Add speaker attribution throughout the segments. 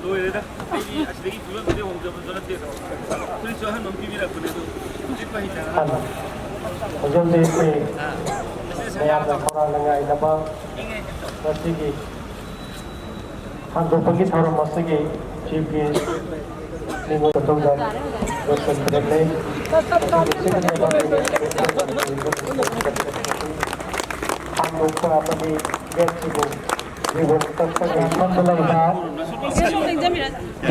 Speaker 1: loireda ai asdagi fulan de hongja bajana te tuli chahan nom ki mira kune do tipa hi ta
Speaker 2: ajam de me ya da khora langai da ba masigi hando pagi thora masigi chief guest ningo konthoujam dosen predle hando khora pagi get Ribbon kakpagi mandalaiba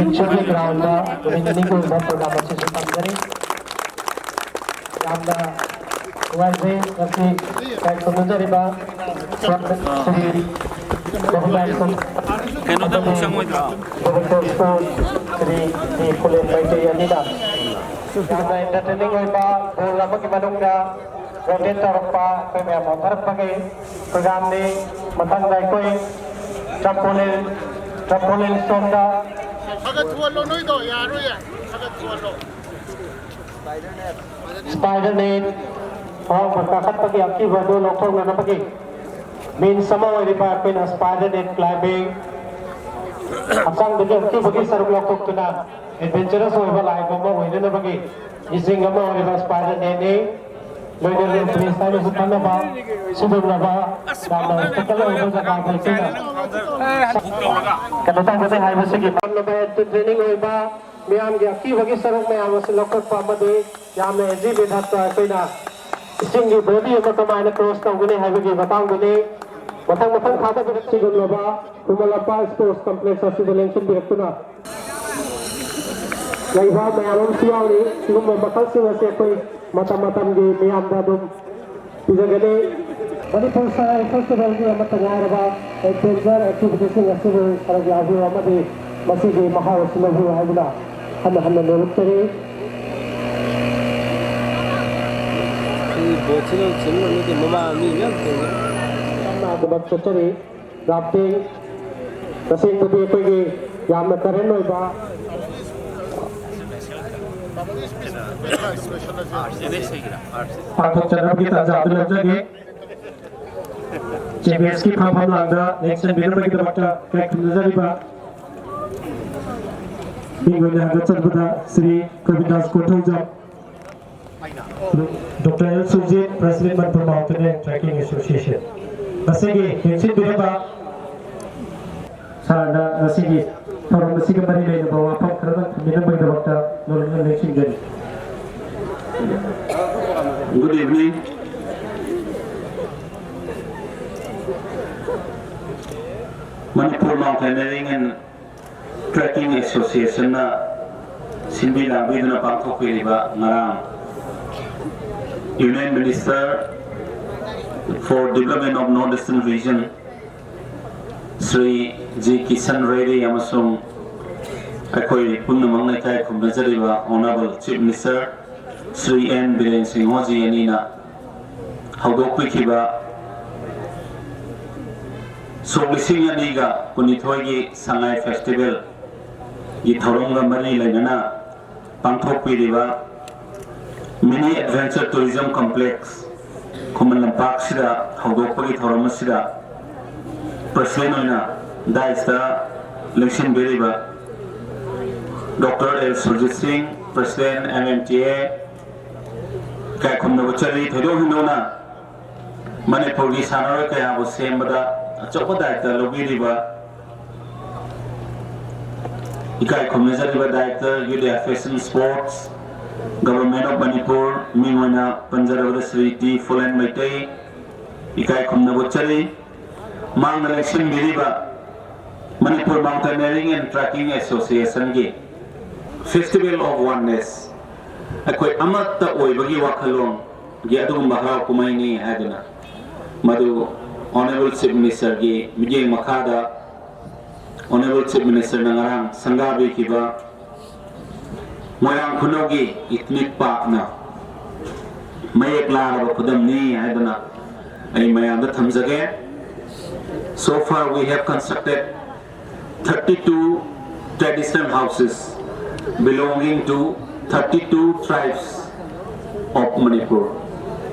Speaker 2: inchagi ground Govindas ko ba program अच्छे से काम करे यामना वाजे kasi kahit kumujariba Sri Govindas
Speaker 1: keno da musang mo ito
Speaker 2: Govindas Sri di kulit baiti yanida yamna entertaining ba program ki manungna rotate tarpa kaya mo tarpagi program ni matang dai koi trampoline sonda spider net और मकाखत पकी आपकी वडो लोगों ने ना पकी main समय वाली बात पे ना spider net climbing अपसांग देखिए आपकी पकी सर्व लोगों को ना adventurous होगा लाइफ में वही ना पकी इसी गम्मा वाली बात spider net ने लोगों ने फ्रीस्टाइल में सुपरना बा सुपरना बा दाना तकले होगा जगह पे से ना कल तक जैसे हाई बस की पान लोग ट्रेनिंग हुई बा मियाम की आपकी वगी सर्व में आवाज़ लोगों को आमदे याम ने जी बेधा तो है कोई ना इसिंगी बॉडी में तो मायने क्रॉस का उन्हें हाईवे की बताऊंगे मतंग खाता भी रखी गई लोगा तुम्हारा पास स्पोर्ट्स कॉम्प्लेक्स असिलेंशन भी रखना कई बार मैं आलम सिया और तुम बकल से वैसे कोई मतम की मियाम दा तुम इधर गले बड़ी फुर्सा फेस्टिवल की मत तैयार रहा एडवेंचर एक्टिविटीज से वैसे सारा जादू हमारे मसीह के महावस्त्र में हुआ है बुला हम लोग
Speaker 3: बोचनो चिन्नो ने के ममा मी यम के
Speaker 2: ना बब चचरी राप्ते तसे तो भी कोई के याम में करन होय बा पाठक चरण की ताजा अब्दुल जगे चेबेस की फाम लागा नेक्स्ट बिनर की डॉक्टर क्रैक नजर बा बिगोले हगचर बदा Shri Govindas कोठौजा Dr. L. Sujit, President of the Mountain Trekking Association. Nasigi, Hinsin Biraba Sarada, Nasigi, from the Sigamari, the Bawa, Minamay Doctor, Lorna Lexington.
Speaker 4: Good evening. Manipur Mountaineering and Trekking Association, Sinbila Vidna Pangthokkhare Narang. Union Minister for Development of Northeastern Region, Sri G. Kishan Reddy Amasung, Akoi Punamang Nakai Kumnazariva, Honorable Chief Minister, Sri N. Biren Singh Hoji Anina, Haudokwikiba, Solising Aniga, Punithogi Sangai Festival, Yithoronga Mari Lanana, Pangthokkhare Mini Adventure Tourism Complex, Kumalam Park Sida, Haudokpagi thouram Sida, President Daista, Lekshin Beriba, Dr. L. Surjit Singh, President MMTA, Kakumnavachari, Thodo Hindona, Manipuri Sanara Kaya was same but a Chopadata, Lobiriba, Ikai Community Director, UDF Fashion Sports. Government of Manipur, Mingwana, Panjarav Sri T. Fulan Maitei, Ikai Kumnavachari, Mang Election Biriba, Manipur Mountaineering and Trekking Association Gate, Festival of Oneness. Akoi Amata Oibagi Wakalong, Yadu Mahara Kumaini Hadana, Madu, Honorable Chief Minister G. Mijay Makada, Honorable Chief Minister Nangarang, Sangai Kiba. Moyang Kunogi, Ethnic Partner. Mayak Lara Kudamni, Hadana, a Mayanda Tamzage. So far, we have constructed 32 traditional houses belonging to 32 tribes of Manipur.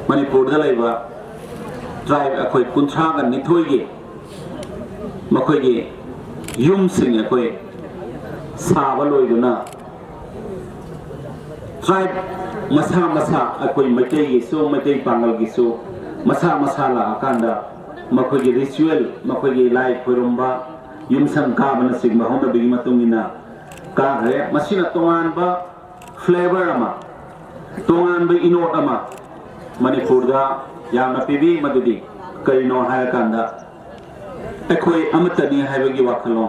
Speaker 4: Manipur Dalaiva tribe Akoi Kunthang and Nithoigi Makoigi Yum Sing Akoi साबा लोइदुना tribe मसा मसा अखोई मैतै गिसु मैतै पांगल गिसु मसा मसा ला कांदा मखोई ritual मखोई लाई खोरम्बा युमसं काबना sigma होना बिगी मतुंगिना का है मसिना तोंगान बा फ्लेवर अमा तोंगान बा इनोट अमा मणिपुर दा यामना पिबी मदुदी करिनो हाय कांदा अखोई अमतनी हायबगी वाखलो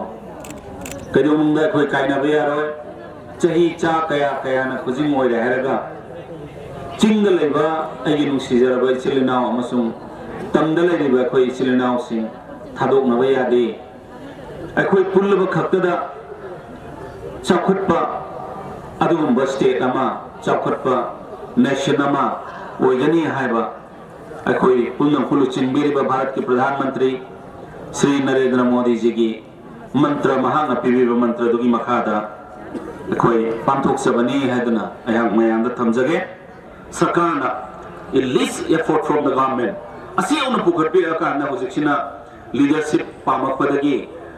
Speaker 4: कदुमुंदा अखोई कायना बे यारोय चही चा कया कया ना खुजिंग मोइरे हायरगा चिंग लेबा अगी नुसिजरबा इचिलिनाव अमसुंग तमदा लेबा अखोई इचिलिनाव सिंग थादोकनबा यादे अखोई पुल्लबा खक्तदा चाखुटपा अदुगुंबा स्टेट अमा चाखुटपा नेशन अमा ओइगनी हायबा अखोई पुन्ना पुलु चिंबिरिबा भारत के प्रधानमंत्री श्री नरेंद्र मोदी जी की मंत्र महांग पिबीबा मंत्र दुगी मखादा अखोई पांथोक्सबनी हैदना अयां मयांदा थमजगे सरकारना a least effort from the government asi ona pukatpi akana hojikina leadership pamakpadagi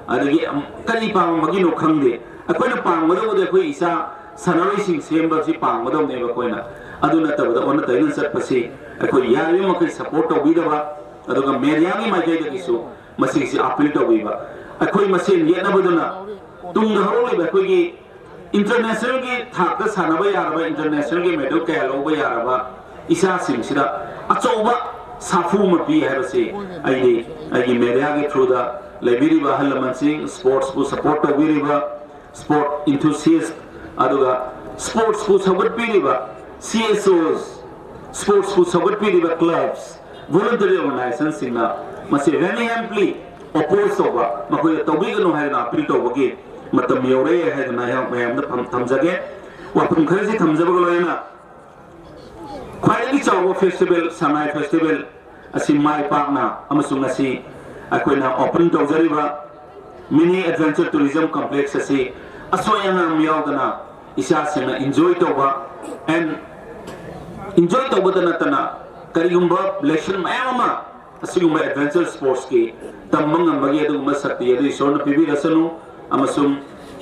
Speaker 4: adagi kali pamagi no khangde akoina pamado de koi isa sanaroi sing semba si pamado ne ba koina aduna tabada ona taina satpasi akoi yari makai support obidaba aduga mediani makai da kisu masi si appeal to biba akoi masin yena baduna tungda horoi ba koi international की थाक सानब यारबा international की medal कया लौब यारबा इसा सिंगसिदा अचौबा साफू मपी हैबसे आइदे आइगी media के through दा library हलमनसिंग sports को सपोर्ट तौबिरिबा स्पोर्ट इंथुसियास्ट अदुगा स्पोर्ट्स को सपोर्ट पिरिबा CSOs स्पोर्ट्स को सपोर्ट पिरिबा क्लब्स वॉलंटरी ऑर्गेनाइजेशन सिंगना मसे वेनिएम्पली अपोज तौबा मखोय तौबिगनो हैना अपील तौबगे मतम यौरे है ना मैम थमजगे वापम खरसी थमजबग लोयना ख्वाइदगी चाव फेस्टिवल संगाई फेस्टिवल असि माइ पाकना अमसुंग असि अखोइना ओपन तौजरिबा मिनी एडवेंचर टूरिज्म कॉम्प्लेक्स असि असोयंगा मियावदना इसासिना एंजॉय तौबा एंड एंजॉय तौबदना तना करिगुंबा लेसन मयामा असिगुंबा एडवेंचर स्पोर्ट्स की तमंगंबगी अदुगुंबा शक्ति यदि सोन पिबी रसनु अमसुम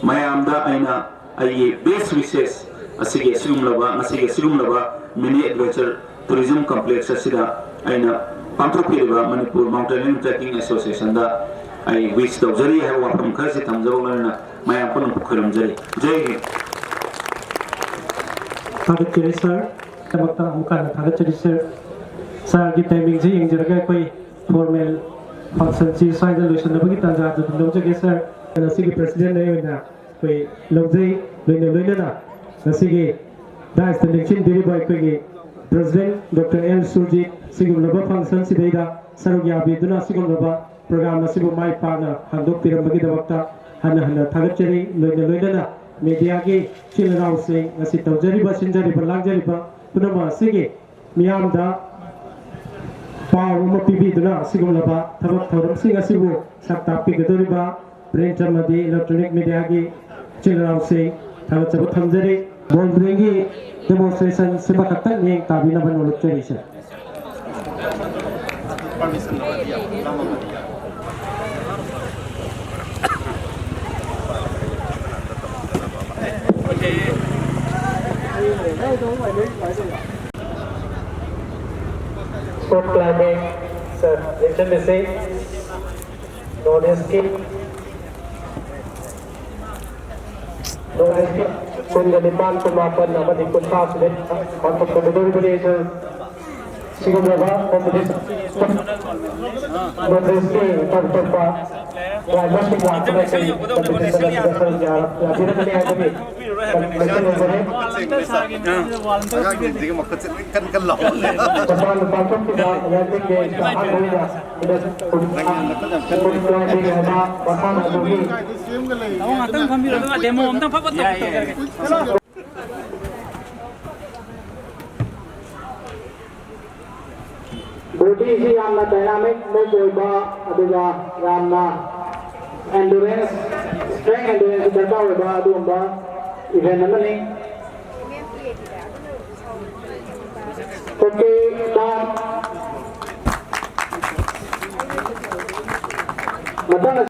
Speaker 4: मयामदा आइना आइए बेस्ट विशेष असिगे सिगुमलबा मिनी एडवेंचर टूरिज्म कॉम्प्लेक्स असिदा आइना पांथोक्पिरिबा मणिपुर माउंटेनियरिंग ट्रेकिंग एसोसिएशन दा आई विश तौजरी है वाफम खरसि थमजबलना मयाम पुन खुरमजरी जय हिंद
Speaker 2: थागतचरी सर तबक्ता मुखाना थागतचरी सर सर की टाइमिंग जी यंगजरगा कोई फॉर्मल फंक्शन ची साइड लोशनबगी ताजा लौजगे सर नसीगी प्रेसिडेंट ने होना कोई लौजै लोइना नसीगी दाइस इलेक्शन दिरिबाय कोई प्रेसिडेंट डॉक्टर एल सुरजीत सिगुमलबा फंक्शन सिदैदा सरुग्या बिदुना सिगुमलबा प्रोग्राम नसीबु माइ पाना हांदोक पिरमबगी दबक्ता हना थागतचरी लोइना मीडिया की चिलराव से नसी तौजरिबा सिंजरिबा लांजरिबा पुनमा सिगे मियामदा पाव पिबीदुना सिगुमलबा थबक थौरम सिंग असिबु सक्ता पिगदोरिबा प्रिंट अमदी इलेक्ट्रॉनिक मीडिया की चिलराव से थागतचब थमजरी बोलब्रेंगी डेमोन्स्ट्रेशन सिबा खतक ने ताबिना बनोलचरी से स्पोर्ट क्लाइंबिंग सर लेक्चर में से नॉलेज की कुंजलिपान कुमापन अमदी कुंथा से कॉन्फ्रेंस को बिदोरी जो सिगुमलबा कॉम्पिटिशन नॉलेज की तब ड्राइवर्स की क्लास में से कॉम्पिटिशन जा बिरतने है कभी
Speaker 5: kan law
Speaker 2: Japan Bangkok kita yang tinggi tahan dunia tidak bahkan lagi
Speaker 6: Tahu ngatang kami lalu demo tentang apa tuh?
Speaker 2: Body si yang dynamic moga aduga ramna endurance strength endurance berkau ba aduga event namanya Oke, dan